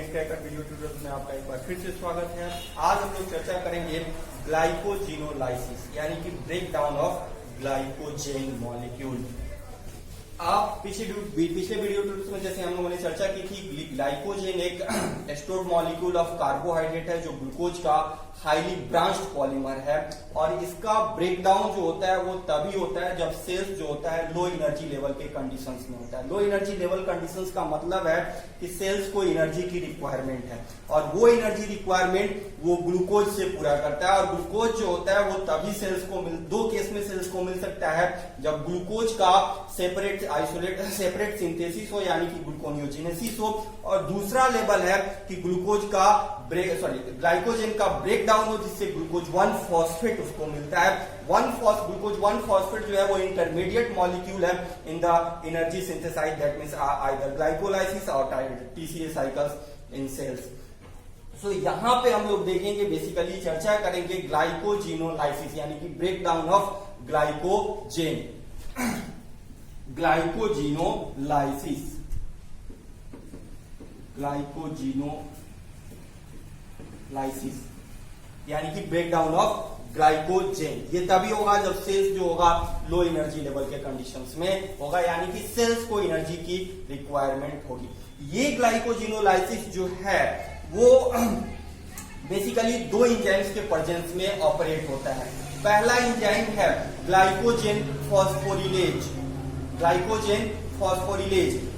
Net cracker video tutorial में आपका एक बार फिर से स्वागत है। आज हम लोग चर्चा करेंगे ग्लाइकोजिनोलाइसिस यानी कि break down of glycogen molecule. आप पिछले वीडियो ट्यूटोरियल में जैसे हम लोगों ने चर्चा की थी, ग्लाइकोजेन एक स्टोर्ड मॉलिक्यूल ऑफ कार्बोहाइड्रेट है जो ग्लूकोज का हाईली ब्रांच्ड पॉलीमर है और इसका ब्रेकडाउन जो होता है वो तभी होता है जब सेल्स जो होता है लो एनर्जी लेवल के कंडीशंस में होता है। लो एनर्जी लेवल कंडीशंस का मतलब है कि सेल्स को एनर्जी की रिक्वायरमेंट है और वो एनर्जी रिक्वायरमेंट वो ग्लूकोज से पूरा करता है। और ग्लूकोज जो होता है वो तभी सेल्स को दो केस में सेल्स को मिल सकता है, जब ग्लूकोज का सेपरेट सिंथेसिस हो यानी कि ग्लूकोनियोजेनेसिस हो, और दूसरा लेवल है कि ग्लूकोज का ग्लाइकोजेन का ब्रेकडाउन हो जिससे ग्लूकोज 1 फॉस्फेट उसको मिलता है। ग्लूकोज 1 फॉस्फेट जो है वो इंटरमीडिएट मॉलिक्यूल है in the energy synthesize, that means either glycolysis और TCA cycles in cells. So यहां पे हम लोग देखेंगे, बेसिकली चर्चा करेंगे ग्लाइकोजिनोलाइसिस यानी कि ब्रेकडाउन ऑफ ग्लाइकोजेन। ग्लाइकोजिनोलाइसिस यानी कि ब्रेकडाउन ऑफ ग्लाइकोजेन ये तभी होगा जब सेल्स जो होगा लो एनर्जी लेवल के कंडीशंस में होगा, यानी कि सेल्स को एनर्जी की रिक्वायरमेंट होगी। ये ग्लाइकोजिनोलाइसिस जो है वो बेसिकली दो एंजाइम्स के प्रेजेंस में ऑपरेट होता है। पहला एंजाइम है ग्लाइकोजेन फॉस्फोरिलेज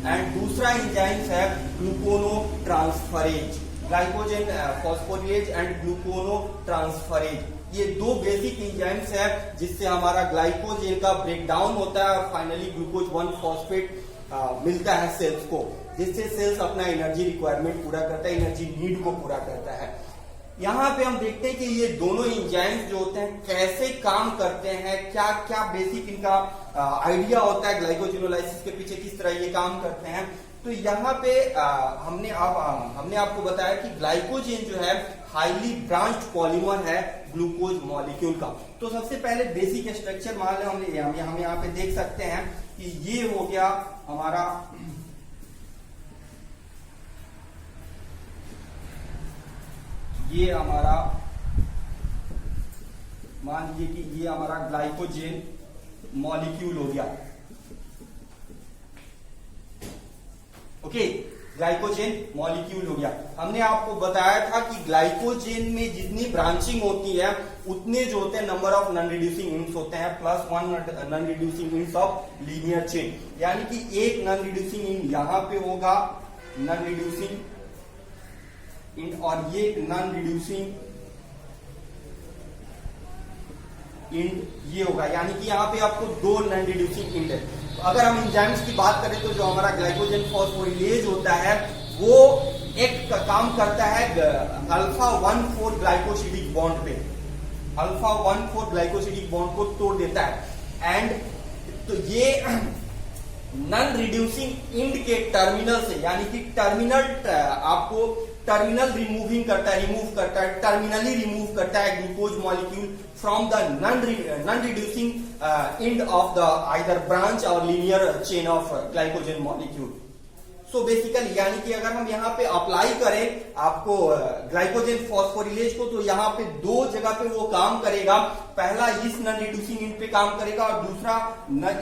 एंड दूसरा एंजाइम है ग्लूकोनोट्रांसफरेज। ग्लाइकोजेन फॉस्फोरिलेज एंड ग्लूकोनोट्रांसफरेज ये दो बेसिक एंजाइम्स है जिससे हमारा ग्लाइकोजेन का ब्रेकडाउन होता है और फाइनली ग्लूकोज 1 फॉस्फेट मिलता है सेल्स को, जिससे सेल्स अपना एनर्जी रिक्वायरमेंट पूरा करता है, एनर्जी नीड को पूरा करता है। यहाँ पे हम देखते हैं कि ये दोनों एंजाइम्स जो होते हैं कैसे काम करते हैं, क्या क्या बेसिक इनका आइडिया होता है ग्लाइकोजिनोलाइसिस के पीछे, किस तरह ये काम करते हैं। तो यहाँ पे हमने आपको बताया कि ग्लाइकोजेन जो है हाईली ब्रांच्ड पॉलीमर है ग्लूकोज मॉलिक्यूल का। तो सबसे पहले बेसिक स्ट्रक्चर मान लो हम यहाँ पे देख सकते हैं कि ये हो गया हमारा मान लीजिए कि ये हमारा ग्लाइकोजेन मॉलिक्यूल हो गया। ओके, ग्लाइकोजेन मॉलिक्यूल हो गया। हमने आपको बताया था कि ग्लाइकोजेन में जितनी ब्रांचिंग होती है उतने जो होते हैं number of non reducing units होते हैं, +1 non reducing units of linear chain, यानी कि एक नॉन रिड्यूसिंग यूनिट यहां पे होगा नॉन रिड्यूसिंग और ये नॉन रिड्यूसिंग ये होगा, यानी कि यहाँ पे आपको दो नॉन रिड्यूसिंग इंड है। तो अगर हम एंजाइम्स की बात करें तो जो हमारा ग्लाइकोजेन फॉस्फोरिलेज होता है वो एक काम करता है अल्फा 1,4 ग्लाइकोसिडिक बॉन्ड पे, अल्फा 1,4 ग्लाइकोसिडिक बॉन्ड को तोड़ देता है। एंड तो ये नॉन रिड्यूसिंग इंड के टर्मिनल से, यानी कि टर्मिनली रिमूव करता है glucose molecule from the non reducing end of the either branch or linear chain of glycogen molecule. So basically यानी कि अगर हम यहाँ पे अप्लाई करें आपको ग्लाइकोजेन फॉस्फोरिलेज को, तो यहाँ पे दो जगह पे वो काम करेगा। पहला इस नॉन रिड्यूसिंग इंड पे काम करेगा और दूसरा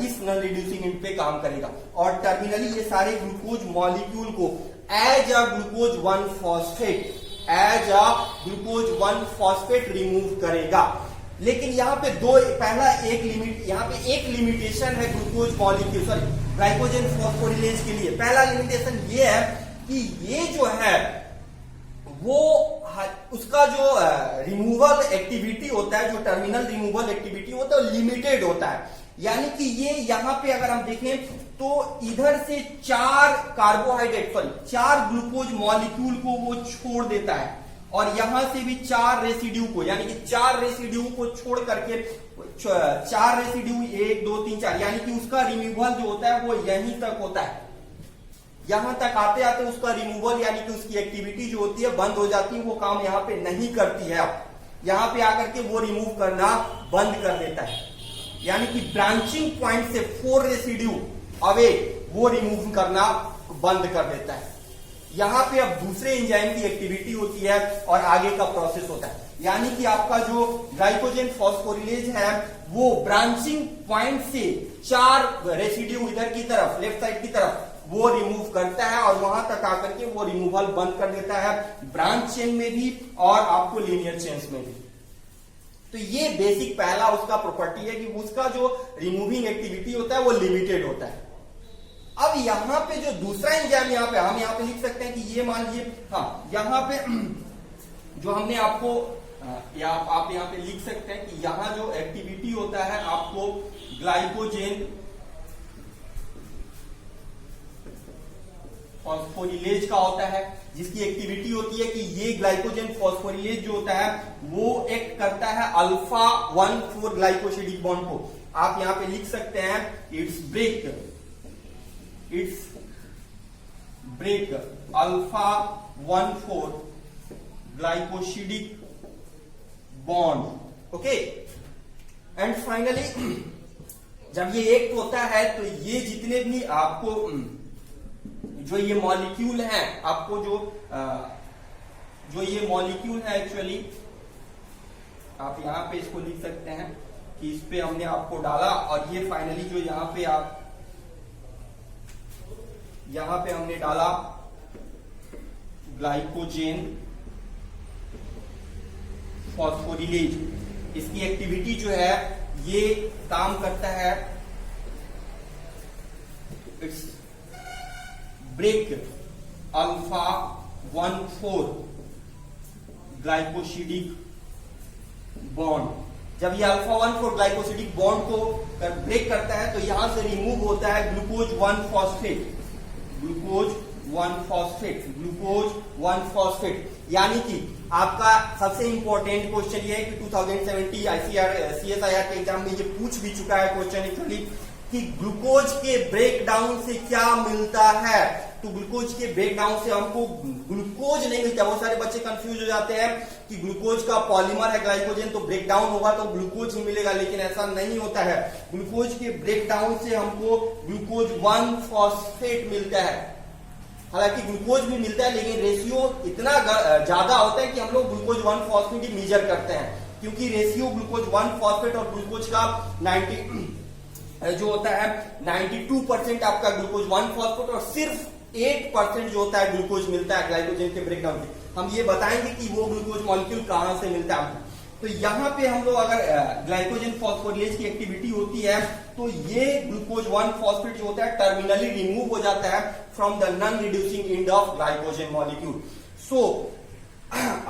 इस नॉन रिड्यूसिंग इंड पे काम करेगा, और टर्मिनली ये सारे ग्लूकोज मॉलिक्यूल को as a glucose 1 phosphate remove करेगा। लेकिन यहाँ पे एक लिमिटेशन है ग्लाइकोजेन फॉस्फोरिलेज के लिए। पहला लिमिटेशन ये है कि ये जो है वो उसका जो रिमूवल एक्टिविटी होता है, जो टर्मिनल रिमूवल एक्टिविटी होता है, लिमिटेड होता है। यानी कि ये यहाँ पे अगर हम देखें तो इधर से 4 ग्लूकोज मॉलिक्यूल को वो छोड़ देता है और यहां से भी 4 रेसिड्यू को, यानी कि 4 रेसिड्यू को छोड़ करके 4 रेसिड्यू 1 2 3 4, यानी कि उसका रिमूवल जो होता है वो यहीं तक होता है। यहां तक आते आते उसका रिमूवल यानी कि उसकी एक्टिविटी जो होती है बंद हो जाती है, वो काम यहां पे नहीं करती है। अब यहां पे आकर के वो रिमूव करना बंद कर देता है, यानी कि ब्रांचिंग पॉइंट से 4 रेसिड्यू अवे वो रिमूव करना बंद कर देता है। यहाँ पे अब दूसरे एंजाइम की एक्टिविटी होती है और आगे का प्रोसेस होता है। यानी कि आपका जो ग्लाइकोजन फॉस्फोरिलेज है वो ब्रांचिंग पॉइंट से 4 रेसिड्यू इधर की तरफ, लेफ्ट साइड की तरफ वो रिमूव करता है और वहां तक आकर के वो रिमूवल बंद कर देता है, ब्रांच चेन में भी और आपको लीनियर चेन्स में भी। तो ये बेसिक पहला उसका प्रॉपर्टी है कि उसका जो रिमूविंग एक्टिविटी होता है वो लिमिटेड होता है। अब यहां पे जो दूसरा एंजाइम यहाँ पे हम यहाँ पे लिख सकते हैं कि ये मान लीजिए, हाँ यहाँ पे जो हमने आपको या आप यहाँ पे लिख सकते हैं कि यहाँ जो एक्टिविटी होता है आपको ग्लाइकोजेन फॉस्फोरिलेज का होता है, जिसकी एक्टिविटी होती है कि ये ग्लाइकोजन फॉस्फोरिलेज जो होता है वो एक्ट करता है अल्फा 1,4 ग्लाइकोसिडिक बॉन्ड को। आप यहां पे लिख सकते हैं it's break alpha 1,4 glycosidic bond. Okay, and finally जब ये एक्ट होता है तो ये जितने भी आपको जो ये मॉलिक्यूल है, आपको जो ये मॉलिक्यूल है एक्चुअली आप यहां पे इसको लिख सकते हैं कि इस पे हमने आपको डाला और ये फाइनली जो यहां पे हमने डाला ग्लाइकोजेन फॉस्फोरिलेज, इसकी एक्टिविटी जो है ये काम करता है it's break alpha 1,4 glycosidic bond. जब ये अल्फा 1,4 ग्लाइकोसिडिक बॉन्ड को ब्रेक करता है तो यहां से रिमूव होता है ग्लूकोज 1 फॉस्फेट। यानी कि आपका सबसे इंपॉर्टेंट क्वेश्चन ये है कि 2070 CSIR के एग्जाम में ये पूछ भी चुका है क्वेश्चन एक्चुअली कि ग्लूकोज के ब्रेकडाउन से क्या मिलता है। तो ग्लूकोज के ब्रेकडाउन से हमको ग्लूकोज नहीं मिलता। बहुत सारे बच्चे कंफ्यूज हो जाते हैं कि ग्लूकोज का पॉलीमर है ग्लाइकोजन, तो ब्रेकडाउन होगा तो ग्लूकोज ही मिलेगा, लेकिन ऐसा नहीं होता है। ग्लूकोज के ब्रेकडाउन से हमको ग्लूकोज 1 फॉस्फेट मिलता है। हालांकि ग्लूकोज भी मिलता है लेकिन रेशियो इतना ज्यादा होता है कि हम लोग ग्लूकोज 1 फॉस्फेट ही मेजर करते हैं, क्योंकि रेशियो ग्लूकोज 1 फॉस्फेट और ग्लूकोज का 92% आपका ग्लूकोज 1 फॉस्फेट और सिर्फ 8% जो होता है ग्लूकोज मिलता है ग्लाइकोजन के ब्रेकडाउन से। हम ये बताएंगे कि वो ग्लूकोज मॉलिक्यूल कहां से मिलता है। तो यहाँ पे हम लोग अगर ग्लाइकोजन फॉस्फोरिलेज की एक्टिविटी होती है तो ये ग्लूकोज 1 फॉस्फेट जो होता है टर्मिनली रिमूव हो जाता है from the non reducing end of glycogen molecule. So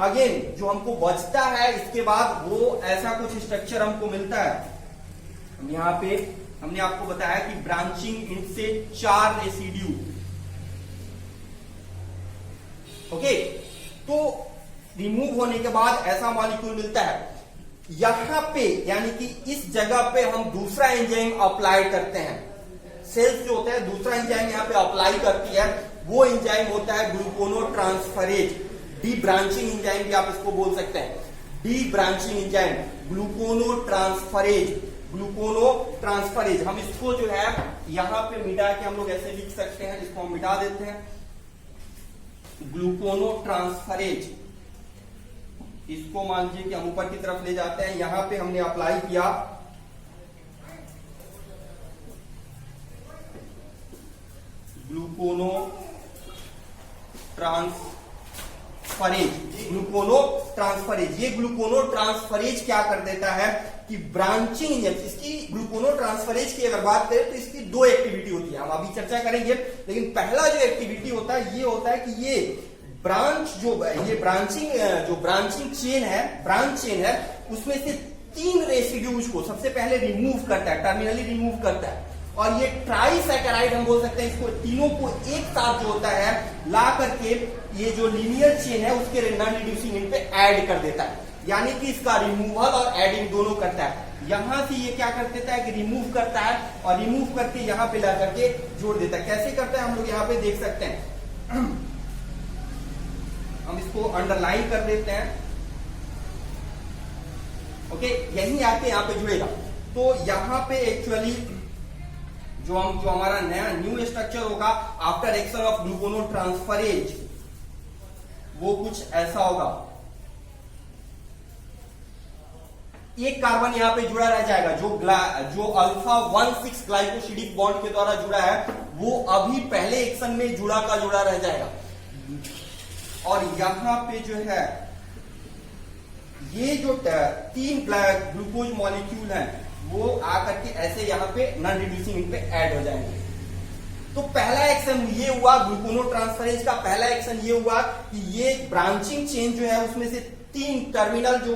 again जो हमको बचता है इसके बाद वो ऐसा कुछ स्ट्रक्चर हमको मिलता है। यहाँ पे हमने आपको बताया कि ब्रांचिंग एंड से 4 रेसिड्यू। ओके, तो रिमूव होने के बाद ऐसा मॉलिक्यूल मिलता है। यहां पे यानी कि इस जगह पे हम दूसरा एंजाइम अप्लाई करते हैं। सेल्स जो होता है दूसरा एंजाइम यहाँ पे अप्लाई करती है, वो एंजाइम होता है ग्लूकोनोट्रांसफरेज। डी ब्रांचिंग एंजाइम भी आप इसको बोल सकते हैं, डी ब्रांचिंग एंजाइम ग्लूकोनोट्रांसफरेज। हम इसको जो है यहां पे मिटा के हम लोग ऐसे लिख सकते हैं, इसको हम मिटा देते हैं ग्लूकोनोट्रांसफरेज। इसको मान लीजिए कि हम ऊपर की तरफ ले जाते हैं। यहां पे हमने अप्लाई किया ग्लूकोनोट्रांसफरेज। ये ग्लूकोनोट्रांसफरेज क्या कर देता है कि ब्रांचिंग एंजाइम, इसकी ग्लूकोनोट्रांसफरेज की अगर बात करें तो इसकी 2 एक्टिविटी होती है, हम अभी चर्चा करेंगे। लेकिन पहला जो एक्टिविटी होता है ये होता है कि ये ब्रांचिंग चेन है उसमें से 3 रेसिड्यूज को सबसे पहले रिमूव करता है, टर्मिनली रिमूव करता है। और ये ट्राइसैकेराइड हम बोल सकते हैं इसको, तीनों को एक साथ जो होता है ला करके ये जो लीनियर चेन है उसके नॉन रिड्यूसिंग एंड पे ऐड कर देता है। यानी कि इसका रिमूवल और एडिंग दोनों करता है। यहां से ये क्या कर देता है कि रिमूव करता है और रिमूव करके यहां पे ला करके जोड़ देता है। कैसे करता है हम लोग यहां पे देख सकते हैं। हम इसको अंडरलाइन कर देते हैं। ओके, यही आके यहां पे जुड़ेगा। तो यहां पे एक्चुअली जो हमारा नया न्यू स्ट्रक्चर होगा आफ्टर एक्शन ऑफ ग्लूकोनोट्रांसफरेज, वो कुछ ऐसा होगा, एक कार्बन यहां पे जुड़ा रह जाएगा, जो अल्फा 1,6 ग्लाइकोसिडिक बॉन्ड के द्वारा जुड़ा है वो अभी पहले एक्शन में जुड़ा का जुड़ा रह जाएगा। और यहां पे जो है ये जो 3 ग्लूकोज मॉलिक्यूल है वो आकर के ऐसे यहां पे नॉन रिड्यूसिंग इन पे ऐड हो जाएंगे। तो पहला एक्शन ये हुआ ग्लूकोनोट्रांसफरेज का, पहला एक्शन ये हुआ कि ये ब्रांचिंग चेन जो है उसमें से 3 टर्मिनल जो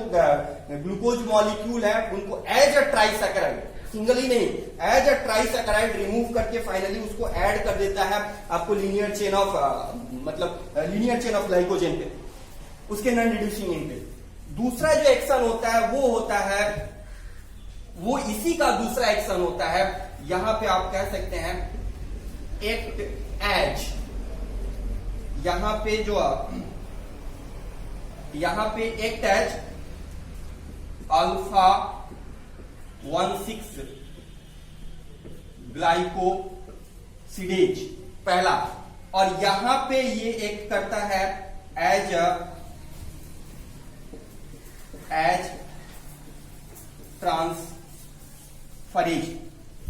ग्लूकोज मॉलिक्यूल है उनको एज अ ट्राइसैकेराइड, सिंगल ही नहीं, एज अ ट्राइसैकेराइड रिमूव करके फाइनली उसको ऐड कर देता है आपको linear chain of linear chain of glycogen पे, उसके नॉन रिड्यूसिंग एंड पे। दूसरा जो एक्शन होता है वो होता है, वो इसी का दूसरा एक्शन होता है, यहां पे आप कह सकते हैं एक्ट एज, यहां पे एक्ट एज अल्फा 1,6 ग्लाइकोसिडेज पहला, और यहां पे ये एक्ट करता है एज ट्रांसफरेज।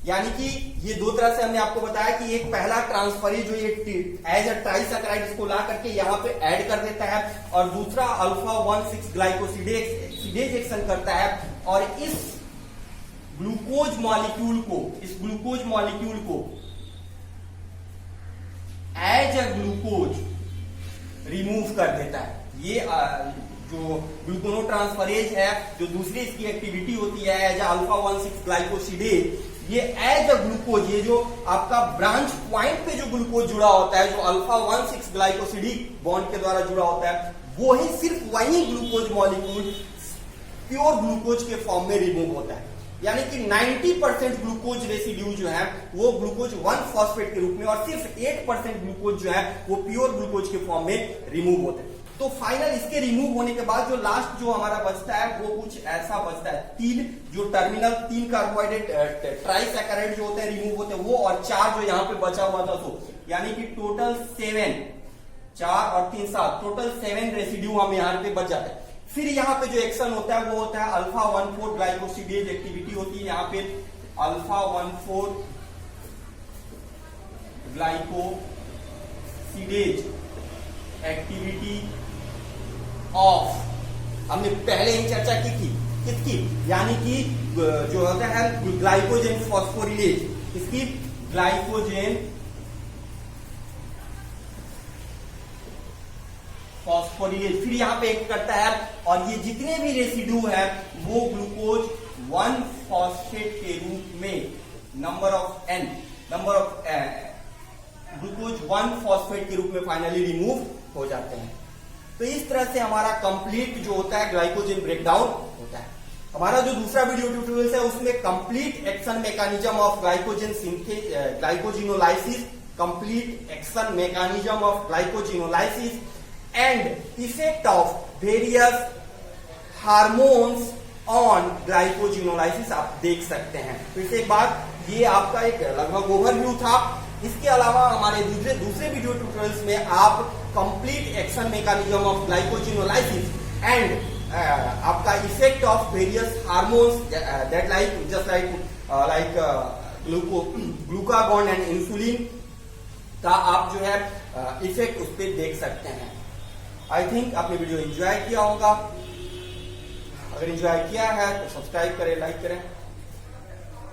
यानी कि ये दो तरह से हमने आपको बताया कि एक पहला ट्रांसफरेज जो ये एज अ ट्राइसैकेराइड इसको ला करके यहां पे ऐड कर देता है, और दूसरा अल्फा 1,6 ग्लाइकोसिडेज एक्शन करता है और इस ग्लूकोज मॉलिक्यूल को एज अ ग्लूकोज रिमूव कर देता है। ये जो ग्लूकोनोट्रांसफरेज है, जो दूसरी इसकी एक्टिविटी होती है एज अल्फा 1,6 ग्लाइकोसिडेज, ये एज अ ग्लूकोज, ये जो आपका ब्रांच पॉइंट पे जो ग्लूकोज जुड़ा होता है, जो अल्फा 1,6 ग्लाइकोसिडिक बॉन्ड के द्वारा जुड़ा होता है, वो ही सिर्फ वही ग्लूकोज मॉलिक्यूल प्योर ग्लूकोज के फॉर्म में रिमूव होता है। यानी कि 90% ग्लूकोज रेसिड्यू जो है वो ग्लूकोज 1-फॉस्फेट के रूप में, और सिर्फ 8% ग्लूकोज जो है वो प्योर ग्लूकोज के फॉर्म में रिमूव होते हैं। तो फाइनल इसके रिमूव होने के बाद जो लास्ट जो हमारा बचता है वो कुछ ऐसा बचता है, 3 जो टर्मिनल 3 कार्बोहाइड्रेट ट्राइसैकेराइड जो होते हैं रिमूव होते हैं वो, और 4 जो यहाँ पे बचा हुआ था, तो यानी कि टोटल 7, 4 और 3 7, टोटल 7 रेसिड्यू हम यहाँ पे बच जाते हैं। फिर यहाँ पे जो एक्शन होता है वो होता है अल्फा 1,4 ग्लाइकोसिडेज एक्टिविटी होती है, यहाँ पे अल्फा 1,4 ग्लाइकोसिडेज एक्टिविटी ऑफ, हमने पहले ही चर्चा की थी किसकी, यानी कि जो होता है ग्लाइकोजेन फॉस्फोरिलेज, इसकी ग्लाइकोजेन फॉस्फोरिलेज फिर यहां पे एक्ट करता है, और ये जितने भी रेसिड्यू है वो ग्लूकोज 1-फॉस्फेट के रूप में ग्लूकोज 1-फॉस्फेट के रूप में फाइनली रिमूव हो जाते हैं। तो इस तरह से हमारा कंप्लीट जो होता है ग्लाइकोजन ब्रेकडाउन होता है। हमारा जो दूसरा वीडियो ट्यूटोरियल है उसमें complete action mechanism of glycogenolysis, complete action mechanism of glycogenolysis and effect of various hormones on glycogenolysis आप देख सकते हैं। फिर से एक बार, ये आपका एक लगभग ओवरव्यू था। इसके अलावा हमारे दूसरे वीडियो ट्यूटोरियल्स में आप complete action mechanism of glycogenolysis and आपका effect of various hormones that like glucagon and insulin का आप जो है इफेक्ट उस पर देख सकते हैं। आई थिंक आपने वीडियो एंजॉय किया होगा। अगर एंजॉय किया है तो सब्सक्राइब करें, लाइक करें।